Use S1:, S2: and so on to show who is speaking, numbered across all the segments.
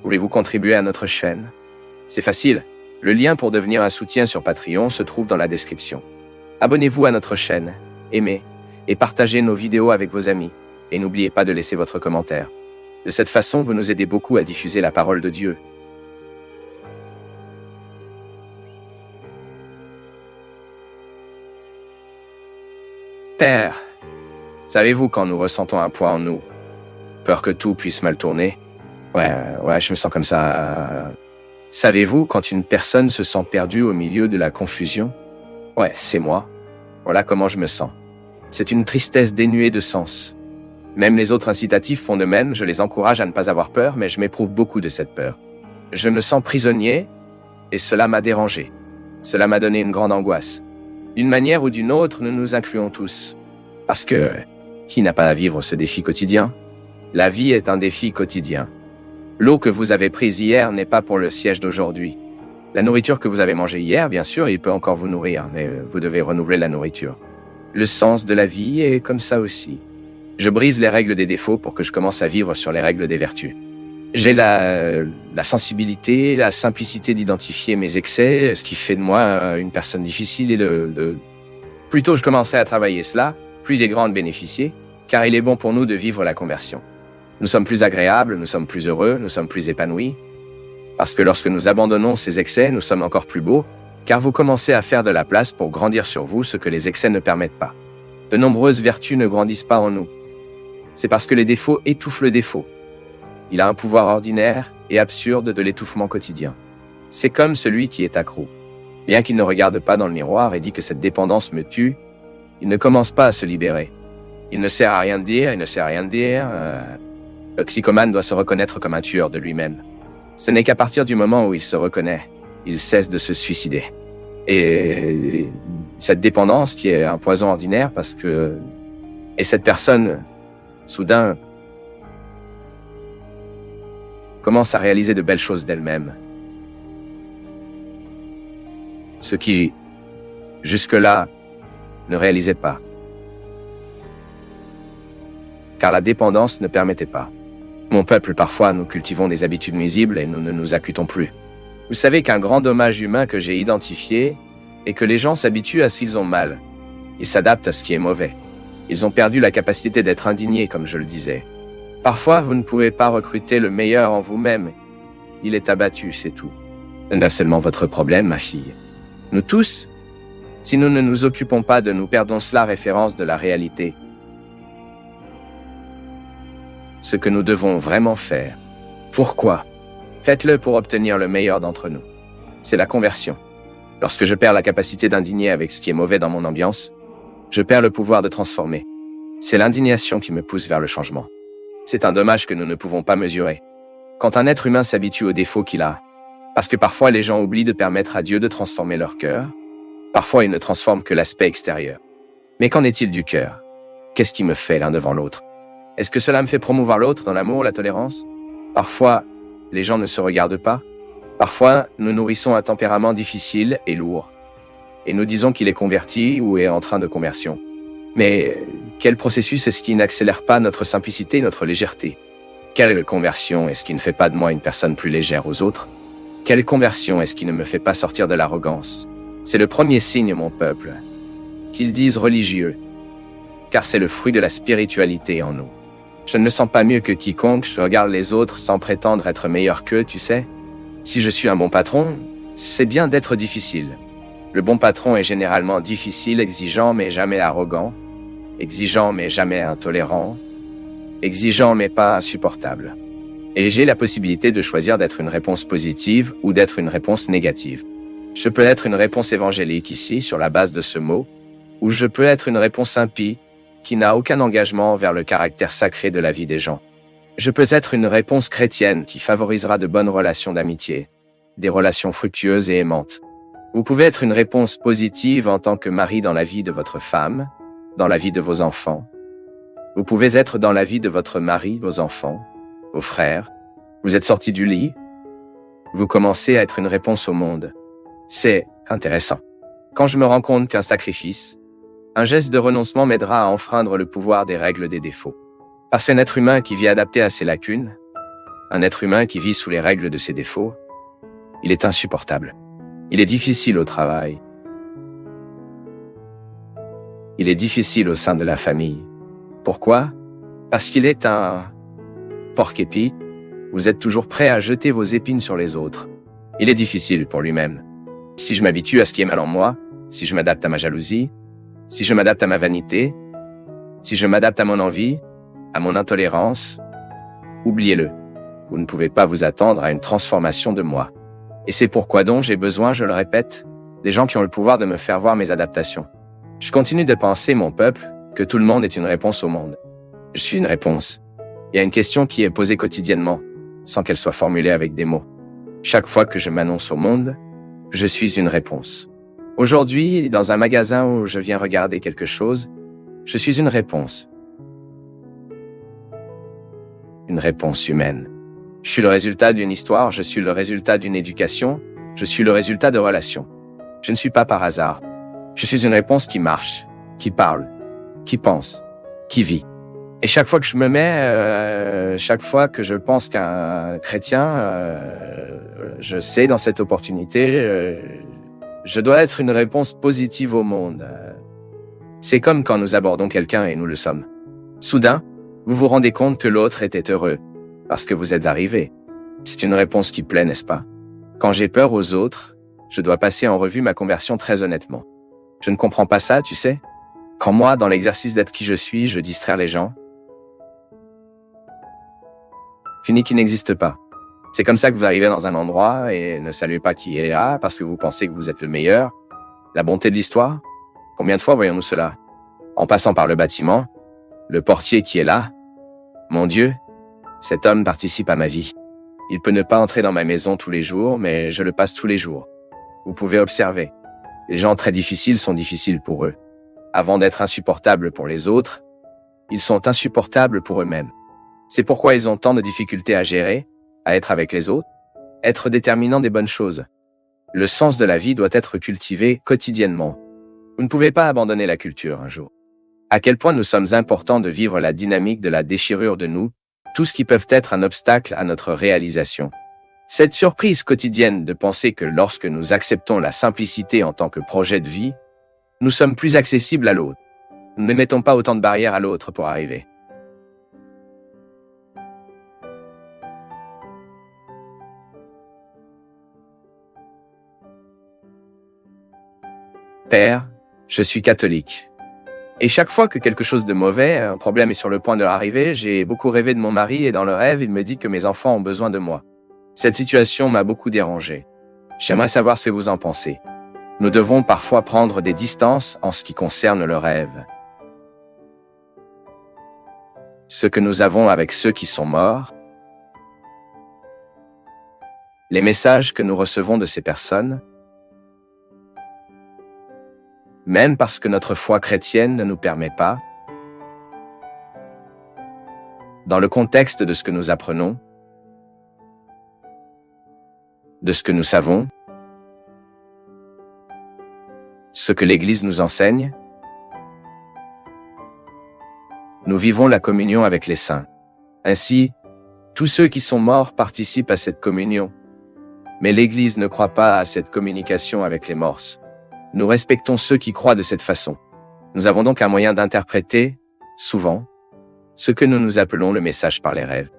S1: Voulez-vous contribuer à notre chaîne? C'est facile. Le lien pour devenir un soutien sur Patreon se trouve dans la description. Abonnez-vous à notre chaîne, aimez et partagez nos vidéos avec vos amis. Et n'oubliez pas de laisser votre commentaire. De cette façon, vous nous aidez beaucoup à diffuser la parole de Dieu. Père, savez-vous quand nous ressentons un poids en nous, peur que tout puisse mal tourner? Ouais, je me sens comme ça. Savez-vous quand une personne se sent perdue au milieu de la confusion? Ouais, c'est moi. Voilà comment je me sens. C'est une tristesse dénuée de sens. Même les autres incitatifs font de même, je les encourage à ne pas avoir peur, mais je m'éprouve beaucoup de cette peur. Je me sens prisonnier, et cela m'a dérangé. Cela m'a donné une grande angoisse. D'une manière ou d'une autre, nous nous incluons tous. Parce que, qui n'a pas à vivre ce défi quotidien? La vie est un défi quotidien. L'eau que vous avez prise hier n'est pas pour le siège d'aujourd'hui. La nourriture que vous avez mangée hier, bien sûr, il peut encore vous nourrir, mais vous devez renouveler la nourriture. Le sens de la vie est comme ça aussi. Je brise les règles des défauts pour que je commence à vivre sur les règles des vertus. J'ai la sensibilité, la simplicité d'identifier mes excès, ce qui fait de moi une personne difficile, et plus tôt je commencerai à travailler cela, plus il est grand de bénéficier, car il est bon pour nous de vivre la conversion. Nous sommes plus agréables, nous sommes plus heureux, nous sommes plus épanouis, parce que lorsque nous abandonnons ces excès, nous sommes encore plus beaux, car vous commencez à faire de la place pour grandir sur vous ce que les excès ne permettent pas. De nombreuses vertus ne grandissent pas en nous. C'est parce que les défauts étouffent le défaut. Il a un pouvoir ordinaire et absurde de l'étouffement quotidien. C'est comme celui qui est accro. Bien qu'il ne regarde pas dans le miroir et dit que cette dépendance me tue, il ne commence pas à se libérer. Il ne sert à rien de dire, Le psychomane doit se reconnaître comme un tueur de lui-même. Ce n'est qu'à partir du moment où il se reconnaît, il cesse de se suicider. Et cette dépendance qui est un poison ordinaire et cette personne, soudain, commence à réaliser de belles choses d'elle-même. Ce qui, jusque-là, ne réalisait pas. Car la dépendance ne permettait pas. Mon peuple, parfois, nous cultivons des habitudes nuisibles et nous ne nous accutons plus. Vous savez qu'un grand dommage humain que j'ai identifié est que les gens s'habituent à ce qu'ils ont mal. Ils s'adaptent à ce qui est mauvais. Ils ont perdu la capacité d'être indignés, comme je le disais. Parfois, vous ne pouvez pas recruter le meilleur en vous-même. Il est abattu, c'est tout. Ce n'est pas seulement votre problème, ma fille. Nous tous, si nous ne nous occupons pas de nous, perdons cela référence de la réalité. Ce que nous devons vraiment faire. Pourquoi? Faites-le pour obtenir le meilleur d'entre nous. C'est la conversion. Lorsque je perds la capacité d'indigner avec ce qui est mauvais dans mon ambiance, je perds le pouvoir de transformer. C'est l'indignation qui me pousse vers le changement. C'est un dommage que nous ne pouvons pas mesurer. Quand un être humain s'habitue aux défauts qu'il a, parce que parfois les gens oublient de permettre à Dieu de transformer leur cœur, parfois ils ne transforment que l'aspect extérieur. Mais qu'en est-il du cœur? Qu'est-ce qui me fait l'un devant l'autre? Est-ce que cela me fait promouvoir l'autre dans l'amour, la tolérance? Parfois, les gens ne se regardent pas. Parfois, nous nourrissons un tempérament difficile et lourd. Et nous disons qu'il est converti ou est en train de conversion. Mais quel processus est-ce qui n'accélère pas notre simplicité, notre légèreté? Quelle conversion est-ce qui ne fait pas de moi une personne plus légère aux autres? Quelle conversion est-ce qui ne me fait pas sortir de l'arrogance? C'est le premier signe, mon peuple, qu'ils disent religieux, car c'est le fruit de la spiritualité en nous. Je ne me sens pas mieux que quiconque, je regarde les autres sans prétendre être meilleur qu'eux, tu sais. Si je suis un bon patron, c'est bien d'être difficile. Le bon patron est généralement difficile, exigeant mais jamais arrogant, exigeant mais jamais intolérant, exigeant mais pas insupportable. Et j'ai la possibilité de choisir d'être une réponse positive ou d'être une réponse négative. Je peux être une réponse évangélique ici, sur la base de ce mot, ou je peux être une réponse impie, qui n'a aucun engagement vers le caractère sacré de la vie des gens. Je peux être une réponse chrétienne qui favorisera de bonnes relations d'amitié, des relations fructueuses et aimantes. Vous pouvez être une réponse positive en tant que mari dans la vie de votre femme, dans la vie de vos enfants. Vous pouvez être dans la vie de votre mari, vos enfants, vos frères. Vous êtes sorti du lit. Vous commencez à être une réponse au monde. C'est intéressant. Quand je me rends compte qu'un sacrifice, un geste de renoncement m'aidera à enfreindre le pouvoir des règles des défauts. Parce qu'un être humain qui vit adapté à ses lacunes, Un être humain qui vit sous les règles de ses défauts, il est insupportable. Il est difficile au travail. Il est difficile au sein de la famille. Pourquoi? Parce qu'il est un porc-épi. Vous êtes toujours prêt à jeter vos épines sur les autres. Il est difficile pour lui-même. Si je m'habitue à ce qui est mal en moi, si je m'adapte à ma jalousie, si je m'adapte à ma vanité, si je m'adapte à mon envie, à mon intolérance, oubliez-le. Vous ne pouvez pas vous attendre à une transformation de moi. Et c'est pourquoi donc j'ai besoin, je le répète, des gens qui ont le pouvoir de me faire voir mes adaptations. Je continue de penser, mon peuple, que tout le monde est une réponse au monde. Je suis une réponse. Il y a une question qui est posée quotidiennement, sans qu'elle soit formulée avec des mots. Chaque fois que je m'annonce au monde, je suis une réponse. Aujourd'hui, dans un magasin où je viens regarder quelque chose, je suis une réponse. Une réponse humaine. Je suis le résultat d'une histoire, je suis le résultat d'une éducation, je suis le résultat de relations. Je ne suis pas par hasard. Je suis une réponse qui marche, qui parle, qui pense, qui vit. Et chaque fois que je me mets, chaque fois que je pense qu'un chrétien, je sais dans cette opportunité, je dois être une réponse positive au monde. C'est comme quand nous abordons quelqu'un et nous le sommes. Soudain, vous vous rendez compte que l'autre était heureux, parce que vous êtes arrivé. C'est une réponse qui plaît, n'est-ce pas? Quand j'ai peur aux autres, je dois passer en revue ma conversion très honnêtement. Je ne comprends pas ça, tu sais? Quand moi, dans l'exercice d'être qui je suis, je distrais les gens. Fini qui n'existe pas. C'est comme ça que vous arrivez dans un endroit et ne saluez pas qui est là parce que vous pensez que vous êtes le meilleur. La bonté de l'histoire? Combien de fois voyons-nous cela? En passant par le bâtiment, le portier qui est là. Mon Dieu, cet homme participe à ma vie. Il peut ne pas entrer dans ma maison tous les jours, mais je le passe tous les jours. Vous pouvez observer. Les gens très difficiles sont difficiles pour eux. Avant d'être insupportables pour les autres, ils sont insupportables pour eux-mêmes. C'est pourquoi ils ont tant de difficultés à gérer, à être avec les autres, être déterminant des bonnes choses. Le sens de la vie doit être cultivé quotidiennement. Vous ne pouvez pas abandonner la culture un jour. À quel point nous sommes importants de vivre la dynamique de la déchirure de nous, tout ce qui peut être un obstacle à notre réalisation. Cette surprise quotidienne de penser que lorsque nous acceptons la simplicité en tant que projet de vie, nous sommes plus accessibles à l'autre. Nous ne mettons pas autant de barrières à l'autre pour arriver. Père, je suis catholique. Et chaque fois que quelque chose de mauvais, un problème est sur le point de arriver, j'ai beaucoup rêvé de mon mari et dans le rêve, il me dit que mes enfants ont besoin de moi. Cette situation m'a beaucoup dérangé. J'aimerais savoir ce que vous en pensez. Nous devons parfois prendre des distances en ce qui concerne le rêve. Ce que nous avons avec ceux qui sont morts, les messages que nous recevons de ces personnes, même parce que notre foi chrétienne ne nous permet pas, dans le contexte de ce que nous apprenons, de ce que nous savons, ce que l'Église nous enseigne, nous vivons la communion avec les saints. Ainsi, tous ceux qui sont morts participent à cette communion, mais l'Église ne croit pas à cette communication avec les morts. Nous respectons ceux qui croient de cette façon. Nous avons donc un moyen d'interpréter, souvent, ce que nous appelons le message par les rêves.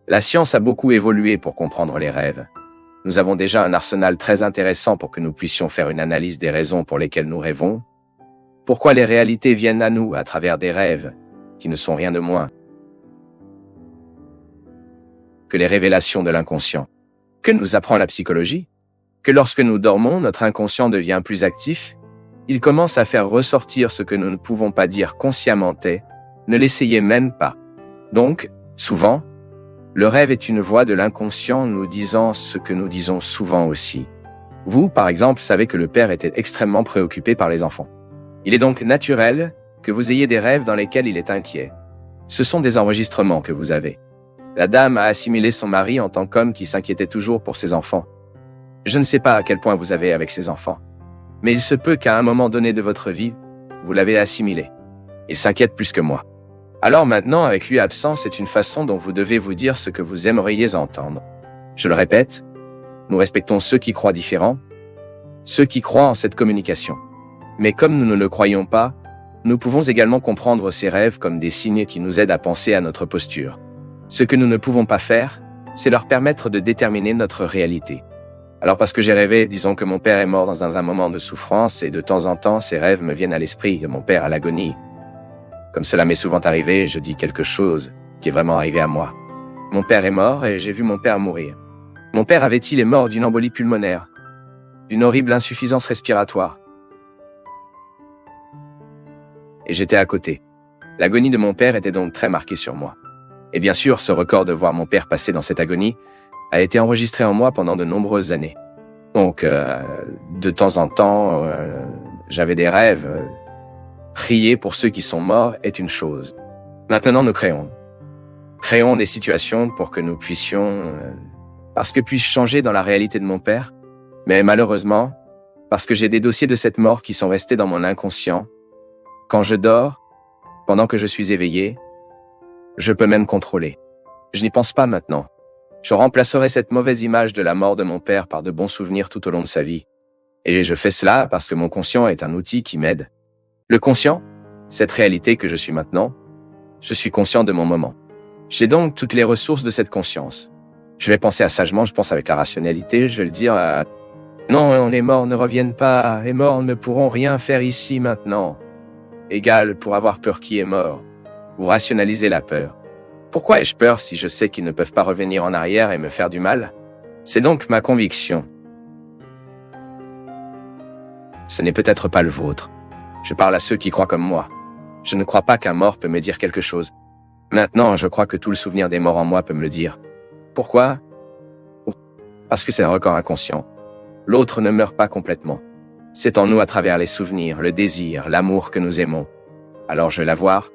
S1: La science a beaucoup évolué pour comprendre les rêves. Nous avons déjà un arsenal très intéressant pour que nous puissions faire une analyse des raisons pour lesquelles nous rêvons. Pourquoi les réalités viennent à nous à travers des rêves, qui ne sont rien de moins que les révélations de l'inconscient. Que nous apprend la psychologie? Que lorsque nous dormons, notre inconscient devient plus actif, il commence à faire ressortir ce que nous ne pouvons pas dire consciemment et ne l'essayez même pas. Donc, souvent, le rêve est une voix de l'inconscient nous disant ce que nous disons souvent aussi. Vous, par exemple, savez que le père était extrêmement préoccupé par les enfants. Il est donc naturel que vous ayez des rêves dans lesquels il est inquiet. Ce sont des enregistrements que vous avez. La dame a assimilé son mari en tant qu'homme qui s'inquiétait toujours pour ses enfants. Je ne sais pas à quel point vous avez avec ses enfants, mais il se peut qu'à un moment donné de votre vie, vous l'avez assimilé. Il s'inquiète plus que moi. Alors maintenant, avec lui absent, c'est une façon dont vous devez vous dire ce que vous aimeriez entendre. Je le répète, nous respectons ceux qui croient différents, ceux qui croient en cette communication. Mais comme nous ne le croyons pas, nous pouvons également comprendre ces rêves comme des signes qui nous aident à penser à notre posture. Ce que nous ne pouvons pas faire, c'est leur permettre de déterminer notre réalité. Alors parce que j'ai rêvé, disons que mon père est mort dans un moment de souffrance et de temps en temps, ces rêves me viennent à l'esprit, mon père à l'agonie. Comme cela m'est souvent arrivé, je dis quelque chose qui est vraiment arrivé à moi. Mon père est mort et j'ai vu mon père mourir. Mon père avait-il est mort d'une embolie pulmonaire, d'une horrible insuffisance respiratoire. Et j'étais à côté. L'agonie de mon père était donc très marquée sur moi. Et bien sûr, ce record de voir mon père passer dans cette agonie a été enregistré en moi pendant de nombreuses années. Donc, de temps en temps, j'avais des rêves. Prier pour ceux qui sont morts est une chose. Maintenant, nous créons des situations pour que nous puissions, parce que puis-je changer dans la réalité de mon père, mais malheureusement, parce que j'ai des dossiers de cette mort qui sont restés dans mon inconscient. Quand je dors, pendant que je suis éveillé, je peux même contrôler. Je n'y pense pas maintenant. Je remplacerai cette mauvaise image de la mort de mon père par de bons souvenirs tout au long de sa vie. Et je fais cela parce que mon conscient est un outil qui m'aide. Le conscient, cette réalité que je suis maintenant, je suis conscient de mon moment. J'ai donc toutes les ressources de cette conscience. Je vais penser à sagement, je pense avec la rationalité, je vais le dire non, les morts ne reviennent pas, les morts ne pourront rien faire ici maintenant. Égal pour avoir peur qui est mort. Vous rationalisez la peur. Pourquoi ai-je peur si je sais qu'ils ne peuvent pas revenir en arrière et me faire du mal? C'est donc ma conviction. Ce n'est peut-être pas le vôtre. Je parle à ceux qui croient comme moi. Je ne crois pas qu'un mort peut me dire quelque chose. Maintenant, je crois que tout le souvenir des morts en moi peut me le dire. Pourquoi? Parce que c'est un record inconscient. L'autre ne meurt pas complètement. C'est en nous à travers les souvenirs, le désir, l'amour que nous aimons. Alors je vais la voir.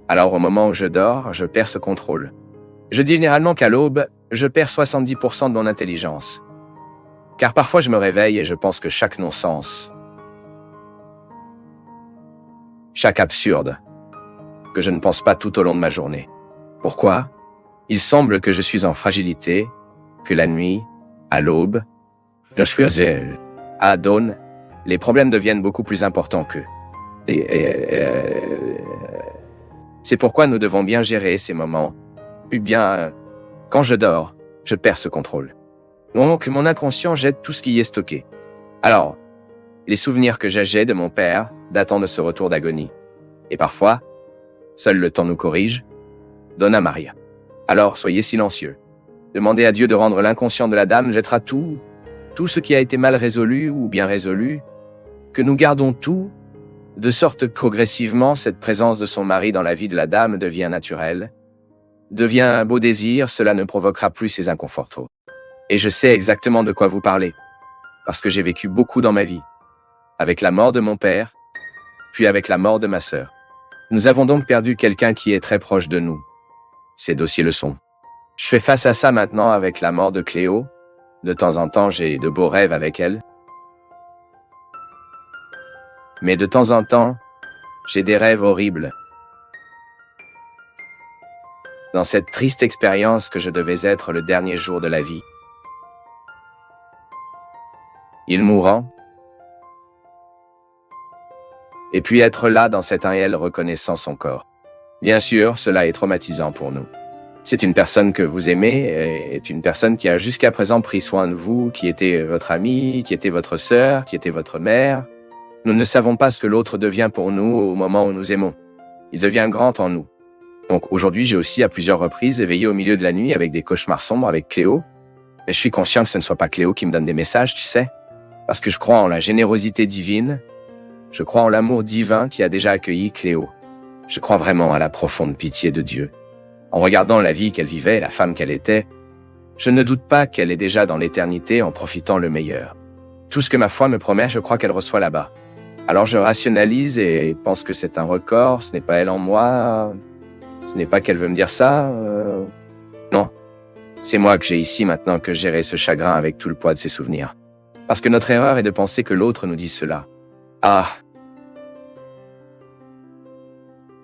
S1: Alors au moment où je dors, je perds ce contrôle. Je dis généralement qu'à l'aube, je perds 70% de mon intelligence. Car parfois je me réveille et je pense que chaque non-sens, chaque absurde, que je ne pense pas tout au long de ma journée. Pourquoi? Il semble que je suis en fragilité, que la nuit, à l'aube, je suis à dawn, les problèmes deviennent beaucoup plus importants qu'eux. C'est pourquoi nous devons bien gérer ces moments. Puis bien, quand je dors, je perds ce contrôle. Donc mon inconscient jette tout ce qui y est stocké. Alors, les souvenirs que j'ai de mon père datant de ce retour d'agonie. Et parfois, seul le temps nous corrige, Donna Maria. Alors soyez silencieux. Demandez à Dieu de rendre l'inconscient de la dame jettera tout ce qui a été mal résolu ou bien résolu, que nous gardons tout, de sorte que progressivement cette présence de son mari dans la vie de la dame devient naturelle, devient un beau désir, cela ne provoquera plus ces inconforts. Et je sais exactement de quoi vous parlez, parce que j'ai vécu beaucoup dans ma vie, avec la mort de mon père, puis avec la mort de ma sœur. Nous avons donc perdu quelqu'un qui est très proche de nous. Ces dossiers le sont. Je fais face à ça maintenant avec la mort de Cléo. De temps en temps, j'ai de beaux rêves avec elle. Mais de temps en temps, j'ai des rêves horribles. Dans cette triste expérience que je devais être le dernier jour de la vie. Il mourant. Et puis être là dans cet réel reconnaissant son corps. Bien sûr, cela est traumatisant pour nous. C'est une personne que vous aimez, est une personne qui a jusqu'à présent pris soin de vous, qui était votre amie, qui était votre sœur, qui était votre mère. Nous ne savons pas ce que l'autre devient pour nous au moment où nous aimons. Il devient grand en nous. Donc aujourd'hui, j'ai aussi à plusieurs reprises éveillé au milieu de la nuit avec des cauchemars sombres avec Cléo. Mais je suis conscient que ce ne soit pas Cléo qui me donne des messages, tu sais. Parce que je crois en la générosité divine. Je crois en l'amour divin qui a déjà accueilli Cléo. Je crois vraiment à la profonde pitié de Dieu. En regardant la vie qu'elle vivait, la femme qu'elle était, je ne doute pas qu'elle est déjà dans l'éternité en profitant le meilleur. Tout ce que ma foi me promet, je crois qu'elle reçoit là-bas. Alors je rationalise et pense que c'est un record, ce n'est pas elle en moi, ce n'est pas qu'elle veut me dire ça. Non, c'est moi que j'ai ici maintenant que gérer ce chagrin avec tout le poids de ses souvenirs. Parce que notre erreur est de penser que l'autre nous dise cela. Ah,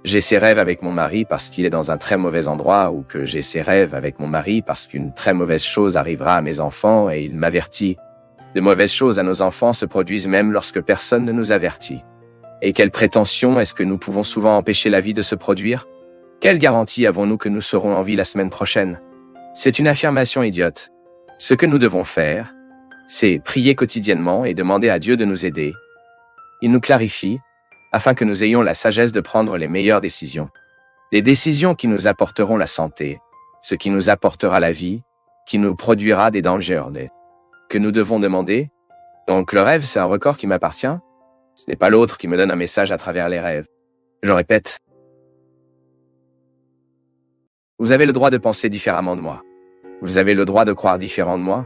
S1: j'ai ces rêves avec mon mari parce qu'il est dans un très mauvais endroit, ou que j'ai ces rêves avec mon mari parce qu'une très mauvaise chose arrivera à mes enfants et il m'avertit. De mauvaises choses à nos enfants se produisent même lorsque personne ne nous avertit. Et quelle prétention est-ce que nous pouvons souvent empêcher la vie de se produire? Quelle garantie avons-nous que nous serons en vie la semaine prochaine? C'est une affirmation idiote. Ce que nous devons faire, c'est prier quotidiennement et demander à Dieu de nous aider. Il nous clarifie, afin que nous ayons la sagesse de prendre les meilleures décisions. Les décisions qui nous apporteront la santé, ce qui nous apportera la vie, qui nous produira des dangers. Que nous devons demander. Donc le rêve, c'est un record qui m'appartient? Ce n'est pas l'autre qui me donne un message à travers les rêves. Je répète. Vous avez le droit de penser différemment de moi. Vous avez le droit de croire différent de moi.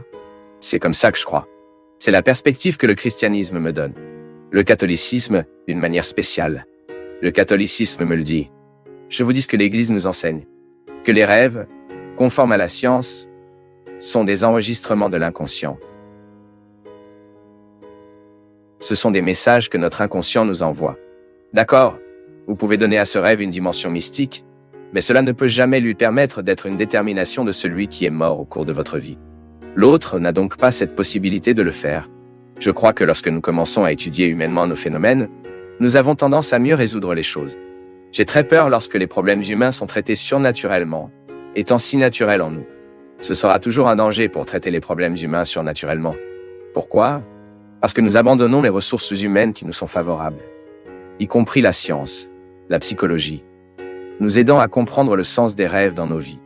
S1: C'est comme ça que je crois. C'est la perspective que le christianisme me donne. Le catholicisme, d'une manière spéciale. Le catholicisme me le dit. Je vous dis ce que l'Église nous enseigne. Que les rêves, conformes à la science, sont des enregistrements de l'inconscient. Ce sont des messages que notre inconscient nous envoie. D'accord, vous pouvez donner à ce rêve une dimension mystique, mais cela ne peut jamais lui permettre d'être une détermination de celui qui est mort au cours de votre vie. L'autre n'a donc pas cette possibilité de le faire. Je crois que lorsque nous commençons à étudier humainement nos phénomènes, nous avons tendance à mieux résoudre les choses. J'ai très peur lorsque les problèmes humains sont traités surnaturellement, étant si naturels en nous. Ce sera toujours un danger pour traiter les problèmes humains surnaturellement. Pourquoi? Parce que nous abandonnons les ressources humaines qui nous sont favorables, y compris la science, la psychologie, nous aidant à comprendre le sens des rêves dans nos vies.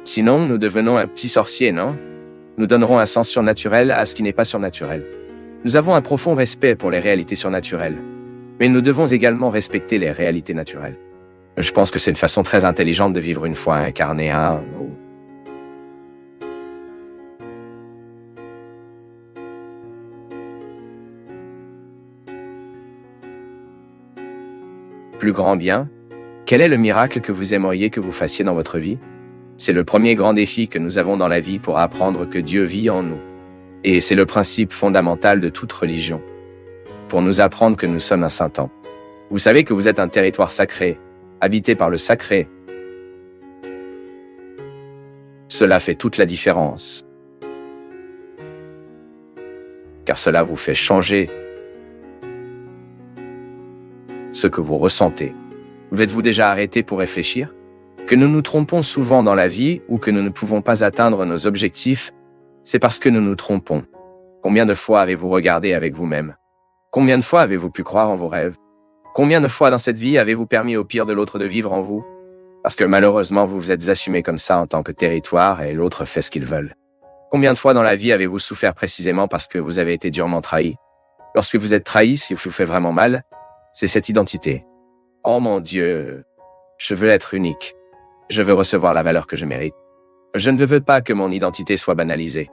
S1: Sinon, nous devenons un petit sorcier, non? Nous donnerons un sens surnaturel à ce qui n'est pas surnaturel. Nous avons un profond respect pour les réalités surnaturelles, mais nous devons également respecter les réalités naturelles. Je pense que c'est une façon très intelligente de vivre une foi incarnée, hein? Plus grand bien? Quel est le miracle que vous aimeriez que vous fassiez dans votre vie? C'est le premier grand défi que nous avons dans la vie pour apprendre que Dieu vit en nous. Et c'est le principe fondamental de toute religion. Pour nous apprendre que nous sommes un saint temple. Vous savez que vous êtes un territoire sacré, habité par le sacré. Cela fait toute la différence. Car cela vous fait changer ce que vous ressentez. Vous êtes-vous déjà arrêté pour réfléchir? Que nous nous trompons souvent dans la vie ou que nous ne pouvons pas atteindre nos objectifs, c'est parce que nous nous trompons. Combien de fois avez-vous regardé avec vous-même? Combien de fois avez-vous pu croire en vos rêves? Combien de fois dans cette vie avez-vous permis au pire de l'autre de vivre en vous? Parce que malheureusement, vous vous êtes assumé comme ça en tant que territoire et l'autre fait ce qu'il veut. Combien de fois dans la vie avez-vous souffert précisément parce que vous avez été durement trahi? Lorsque vous êtes trahi, si vous fait vraiment mal, c'est cette identité. Oh mon Dieu, je veux être unique. Je veux recevoir la valeur que je mérite. Je ne veux pas que mon identité soit banalisée.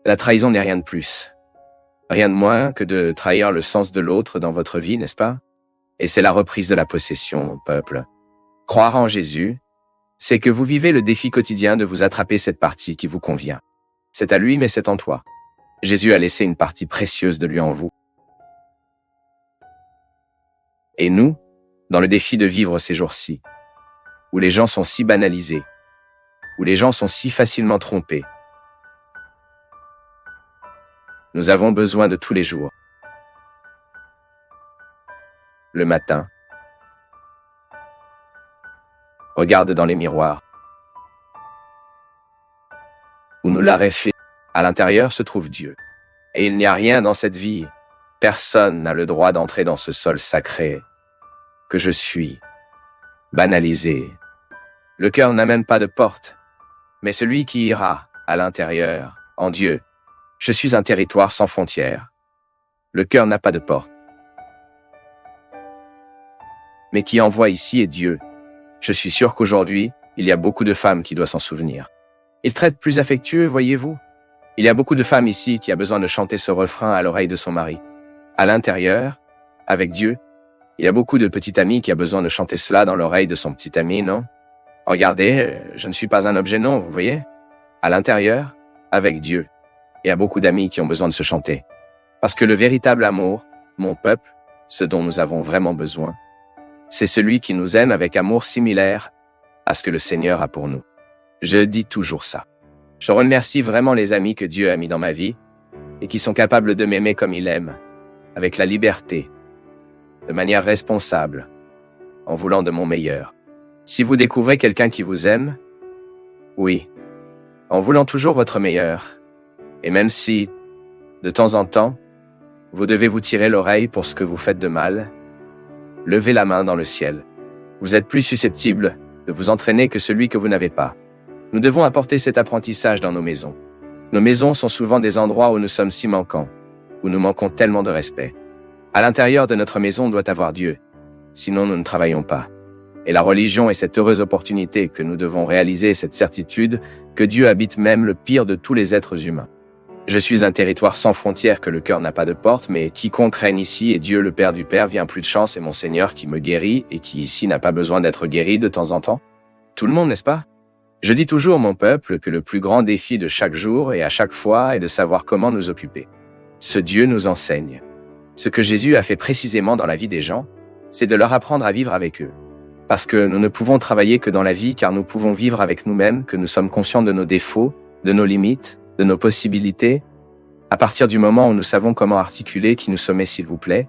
S1: La trahison n'est rien de plus. Rien de moins que de trahir le sens de l'autre dans votre vie, n'est-ce pas? Et c'est la reprise de la possession, mon peuple. Croire en Jésus, c'est que vous vivez le défi quotidien de vous attraper cette partie qui vous convient. C'est à lui, mais c'est en toi. Jésus a laissé une partie précieuse de lui en vous. Et nous, dans le défi de vivre ces jours-ci, où les gens sont si banalisés, où les gens sont si facilement trompés, nous avons besoin de tous les jours. Le matin, regarde dans les miroirs, où nous la réfléchissons. À l'intérieur se trouve Dieu. Et il n'y a rien dans cette vie. Personne n'a le droit d'entrer dans ce sol sacré que je suis, banalisé. Le cœur n'a même pas de porte, mais celui qui ira à l'intérieur, en Dieu. Je suis un territoire sans frontières. Le cœur n'a pas de porte. Mais qui envoie ici est Dieu. Je suis sûr qu'aujourd'hui, il y a beaucoup de femmes qui doivent s'en souvenir. Il traite plus affectueux, voyez-vous. Il y a beaucoup de femmes ici qui a besoin de chanter ce refrain à l'oreille de son mari. À l'intérieur, avec Dieu, il y a beaucoup de petits amis qui a besoin de chanter cela dans l'oreille de son petit ami, non? Regardez, je ne suis pas un objet, non, vous voyez? À l'intérieur, avec Dieu, il y a beaucoup d'amis qui ont besoin de se chanter. Parce que le véritable amour, mon peuple, ce dont nous avons vraiment besoin, C'est celui qui nous aime avec amour similaire à ce que le Seigneur a pour nous. Je dis toujours ça. Je remercie vraiment les amis que Dieu a mis dans ma vie et qui sont capables de m'aimer comme il aime, avec la liberté, de manière responsable, en voulant de mon meilleur. Si vous découvrez quelqu'un qui vous aime, oui, en voulant toujours votre meilleur, et même si, de temps en temps, vous devez vous tirer l'oreille pour ce que vous faites de mal, levez la main dans le ciel. Vous êtes plus susceptible de vous entraîner que celui que vous n'avez pas. Nous devons apporter cet apprentissage dans nos maisons. Nos maisons sont souvent des endroits où nous sommes si manquants, où nous manquons tellement de respect. À l'intérieur de notre maison doit avoir Dieu, sinon nous ne travaillons pas. Et la religion est cette heureuse opportunité que nous devons réaliser cette certitude que Dieu habite même le pire de tous les êtres humains. Je suis un territoire sans frontières que le cœur n'a pas de porte, mais quiconque règne ici est Dieu le Père du Père, vient plus de chance et mon Seigneur qui me guérit et qui ici n'a pas besoin d'être guéri de temps en temps. Tout le monde, n'est-ce pas? Je dis toujours, mon peuple, que le plus grand défi de chaque jour et à chaque fois est de savoir comment nous occuper. Ce Dieu nous enseigne. Ce que Jésus a fait précisément dans la vie des gens, c'est de leur apprendre à vivre avec eux. Parce que nous ne pouvons travailler que dans la vie car nous pouvons vivre avec nous-mêmes, que nous sommes conscients de nos défauts, de nos limites, de nos possibilités, à partir du moment où nous savons comment articuler qui nous sommes, s'il vous plaît,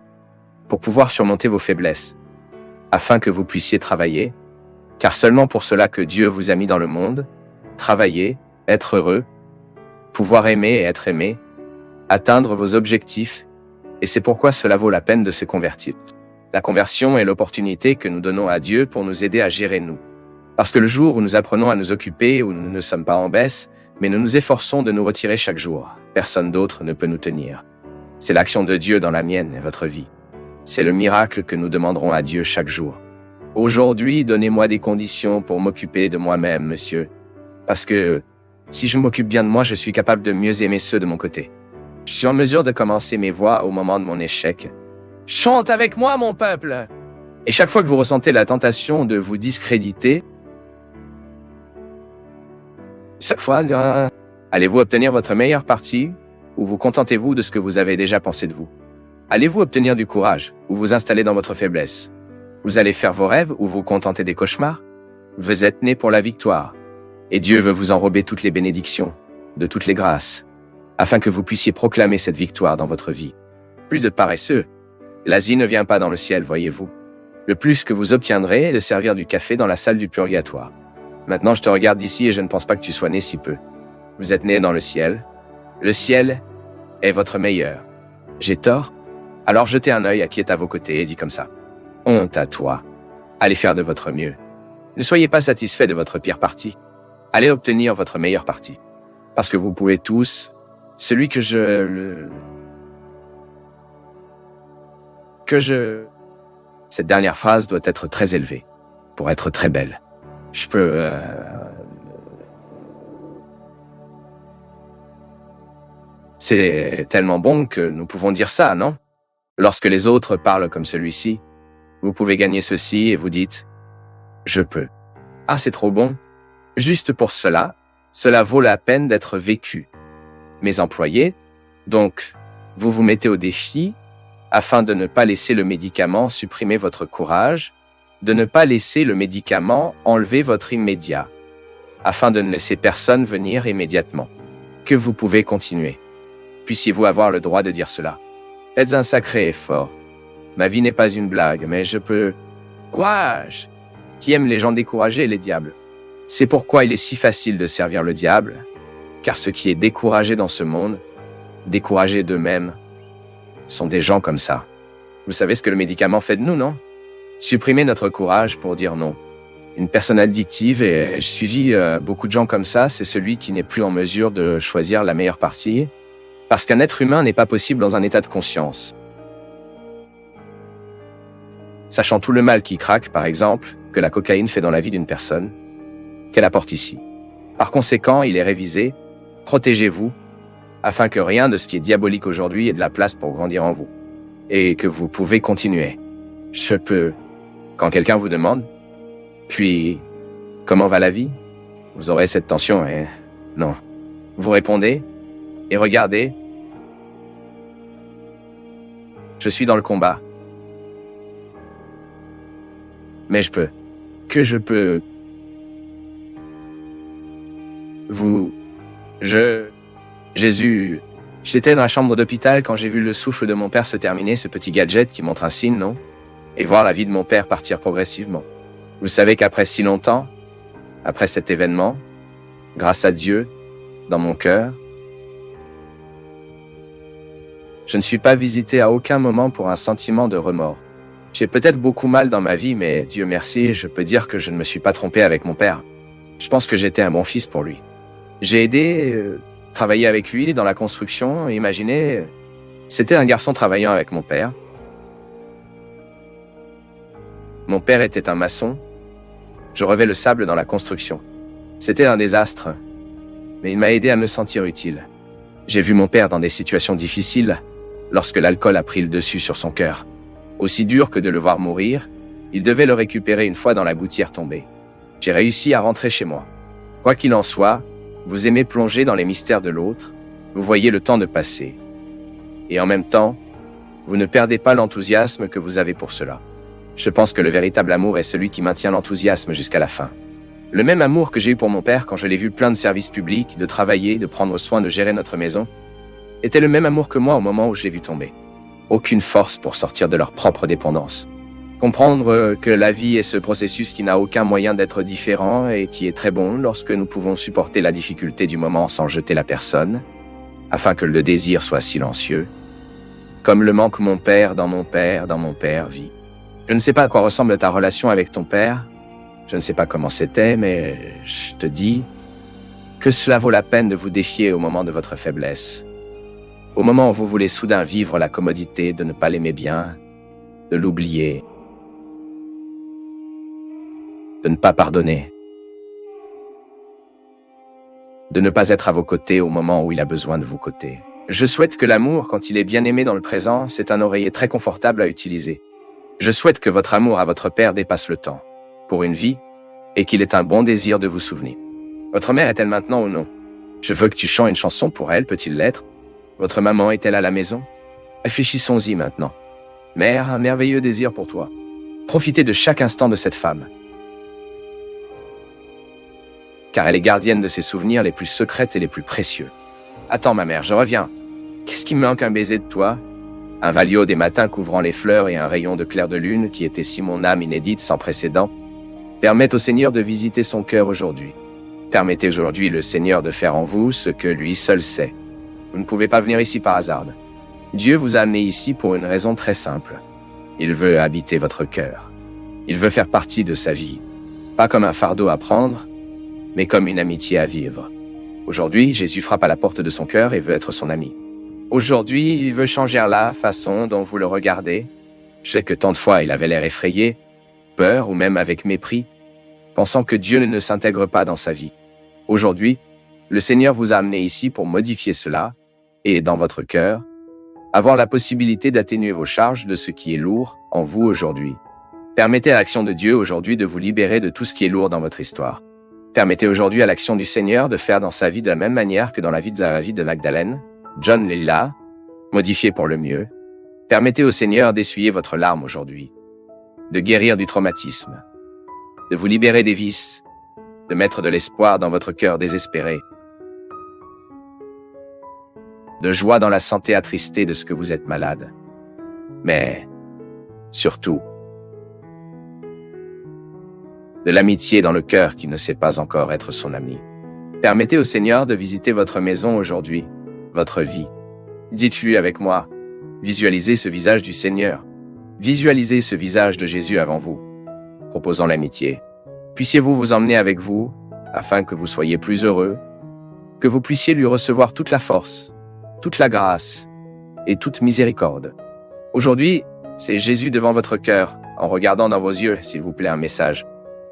S1: pour pouvoir surmonter vos faiblesses, afin que vous puissiez travailler, car seulement pour cela que Dieu vous a mis dans le monde, travailler, être heureux, pouvoir aimer et être aimé, atteindre vos objectifs, et c'est pourquoi cela vaut la peine de se convertir. La conversion est l'opportunité que nous donnons à Dieu pour nous aider à gérer nous. Parce que le jour où nous apprenons à nous occuper, où nous ne sommes pas en baisse, mais nous nous efforçons de nous retirer chaque jour, personne d'autre ne peut nous tenir. C'est l'action de Dieu dans la mienne et votre vie. C'est le miracle que nous demanderons à Dieu chaque jour. Aujourd'hui, donnez-moi des conditions pour m'occuper de moi-même, monsieur. Parce que si je m'occupe bien de moi, je suis capable de mieux aimer ceux de mon côté. Je suis en mesure de commencer mes voix au moment de mon échec. Chante avec moi, mon peuple! Et chaque fois que vous ressentez la tentation de vous discréditer, chaque fois, allez-vous obtenir votre meilleure partie ou vous contentez-vous de ce que vous avez déjà pensé de vous? Allez-vous obtenir du courage ou vous installer dans votre faiblesse? Vous allez faire vos rêves ou vous contenter des cauchemars? Vous êtes né pour la victoire. Et Dieu veut vous enrober toutes les bénédictions, de toutes les grâces, afin que vous puissiez proclamer cette victoire dans votre vie. Plus de paresseux. L'Asie ne vient pas dans le ciel, voyez-vous. Le plus que vous obtiendrez est de servir du café dans la salle du purgatoire. Maintenant, je te regarde d'ici et je ne pense pas que tu sois né si peu. Vous êtes né dans le ciel. Le ciel est votre meilleur. J'ai tort? Alors jetez un œil à qui est à vos côtés et dis comme ça. Honte à toi. Allez faire de votre mieux. Ne soyez pas satisfait de votre pire partie. Allez obtenir votre meilleure partie. Parce que vous pouvez tous, celui que Cette dernière phrase doit être très élevée, pour être très belle. C'est tellement bon que nous pouvons dire ça, non? Lorsque les autres parlent comme celui-ci, vous pouvez gagner ceci et vous dites « Je peux ». Ah, c'est trop bon. Juste pour cela, cela vaut la peine d'être vécu. Mes employés, donc, vous vous mettez au défi afin de ne pas laisser le médicament supprimer votre courage, de ne pas laisser le médicament enlever votre immédiat, afin de ne laisser personne venir immédiatement. Que vous pouvez continuer. Puissiez-vous avoir le droit de dire cela. Faites un sacré effort. Ma vie n'est pas une blague, mais je peux... Courage! Qui aime les gens découragés et les diables? C'est pourquoi il est si facile de servir le diable, car ce qui est découragé dans ce monde, découragés d'eux-mêmes, sont des gens comme ça. Vous savez ce que le médicament fait de nous, non? Supprimer notre courage pour dire non. Une personne addictive, et j'ai suivi beaucoup de gens comme ça, c'est celui qui n'est plus en mesure de choisir la meilleure partie, parce qu'un être humain n'est pas possible dans un état de conscience. Sachant tout le mal qui craque, par exemple, que la cocaïne fait dans la vie d'une personne, qu'elle apporte ici. Par conséquent, il est révisé, protégez-vous, afin que rien de ce qui est diabolique aujourd'hui ait de la place pour grandir en vous. Et que vous pouvez continuer. Je peux. Quand quelqu'un vous demande, puis, comment va la vie? Vous aurez cette tension et... Non. Vous répondez, et regardez. Je suis dans le combat. Mais je peux... Jésus, j'étais dans la chambre d'hôpital quand j'ai vu le souffle de mon père se terminer, ce petit gadget qui montre un signe, non? Et voir la vie de mon père partir progressivement. Vous savez qu'après si longtemps, après cet événement, grâce à Dieu, dans mon cœur, je ne suis pas visité à aucun moment pour un sentiment de remords. J'ai peut-être beaucoup mal dans ma vie, mais Dieu merci, je peux dire que je ne me suis pas trompé avec mon père. Je pense que j'étais un bon fils pour lui. J'ai aidé, travaillé avec lui dans la construction, imaginez, c'était un garçon travaillant avec mon père. Mon père était un maçon. Je revais le sable dans la construction. C'était un désastre, mais il m'a aidé à me sentir utile. J'ai vu mon père dans des situations difficiles, lorsque l'alcool a pris le dessus sur son cœur. Aussi dur que de le voir mourir, il devait le récupérer une fois dans la gouttière tombée. J'ai réussi à rentrer chez moi. Quoi qu'il en soit, vous aimez plonger dans les mystères de l'autre, vous voyez le temps de passer. Et en même temps, vous ne perdez pas l'enthousiasme que vous avez pour cela. Je pense que le véritable amour est celui qui maintient l'enthousiasme jusqu'à la fin. Le même amour que j'ai eu pour mon père quand je l'ai vu plein de services publics, de travailler, de prendre soin de gérer notre maison, était le même amour que moi au moment où je l'ai vu tomber. Aucune force pour sortir de leur propre dépendance. Comprendre que la vie est ce processus qui n'a aucun moyen d'être différent et qui est très bon lorsque nous pouvons supporter la difficulté du moment sans jeter la personne, afin que le désir soit silencieux, comme le manque mon père dans mon père vit. Je ne sais pas à quoi ressemble ta relation avec ton père, je ne sais pas comment c'était, mais je te dis que cela vaut la peine de vous défier au moment de votre faiblesse. Au moment où vous voulez soudain vivre la commodité de ne pas l'aimer bien, de l'oublier, de ne pas pardonner, de ne pas être à vos côtés au moment où il a besoin de vos côtés. Je souhaite que l'amour, quand il est bien aimé dans le présent, c'est un oreiller très confortable à utiliser. Je souhaite que votre amour à votre père dépasse le temps, pour une vie, et qu'il ait un bon désir de vous souvenir. Votre mère est-elle maintenant ou non? Je veux que tu chantes une chanson pour elle, peut-il l'être? Votre maman est-elle à la maison? Réfléchissons-y maintenant. Mère, un merveilleux désir pour toi. Profitez de chaque instant de cette femme. Car elle est gardienne de ses souvenirs les plus secrets et les plus précieux. Attends ma mère, je reviens. Qu'est-ce qui me manque un baiser de toi? Un valio des matins couvrant les fleurs et un rayon de clair de lune qui était si mon âme inédite sans précédent. Permettent au Seigneur de visiter son cœur aujourd'hui. Permettez aujourd'hui le Seigneur de faire en vous ce que lui seul sait. Vous ne pouvez pas venir ici par hasard. Dieu vous a amené ici pour une raison très simple. Il veut habiter votre cœur. Il veut faire partie de sa vie. Pas comme un fardeau à prendre, mais comme une amitié à vivre. Aujourd'hui, Jésus frappe à la porte de son cœur et veut être son ami. Aujourd'hui, il veut changer la façon dont vous le regardez. Je sais que tant de fois il avait l'air effrayé, peur ou même avec mépris, pensant que Dieu ne s'intègre pas dans sa vie. Aujourd'hui, le Seigneur vous a amené ici pour modifier cela et, dans votre cœur, avoir la possibilité d'atténuer vos charges de ce qui est lourd en vous aujourd'hui. Permettez à l'action de Dieu aujourd'hui de vous libérer de tout ce qui est lourd dans votre histoire. Permettez aujourd'hui à l'action du Seigneur de faire dans sa vie de la même manière que dans la vie de David de Magdalène, John Lila, modifié pour le mieux. Permettez au Seigneur d'essuyer votre larme aujourd'hui, de guérir du traumatisme, de vous libérer des vices, de mettre de l'espoir dans votre cœur désespéré, de joie dans la santé attristée de ce que vous êtes malade. Mais, surtout, de l'amitié dans le cœur qui ne sait pas encore être son ami. Permettez au Seigneur de visiter votre maison aujourd'hui, votre vie. Dites-lui avec moi, visualisez ce visage du Seigneur. Visualisez ce visage de Jésus avant vous, proposant l'amitié. Puissiez-vous vous emmener avec vous, afin que vous soyez plus heureux, que vous puissiez lui recevoir toute la force, toute la grâce et toute miséricorde. Aujourd'hui, c'est Jésus devant votre cœur, en regardant dans vos yeux, s'il vous plaît, un message.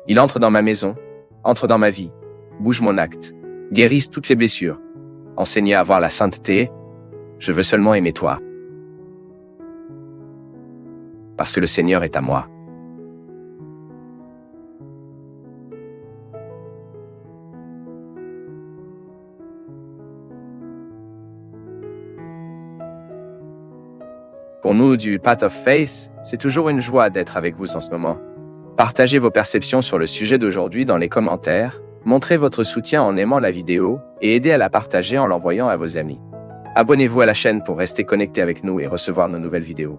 S1: Il entre dans ma maison, entre dans ma vie, bouge mon acte, guérisse toutes les blessures, enseigne à avoir la sainteté. Je veux seulement aimer toi. Parce que le Seigneur est à moi. Pour nous du Path of Faith, c'est toujours une joie d'être avec vous en ce moment. Partagez vos perceptions sur le sujet d'aujourd'hui dans les commentaires, montrez votre soutien en aimant la vidéo et aidez à la partager en l'envoyant à vos amis. Abonnez-vous à la chaîne pour rester connecté avec nous et recevoir nos nouvelles vidéos.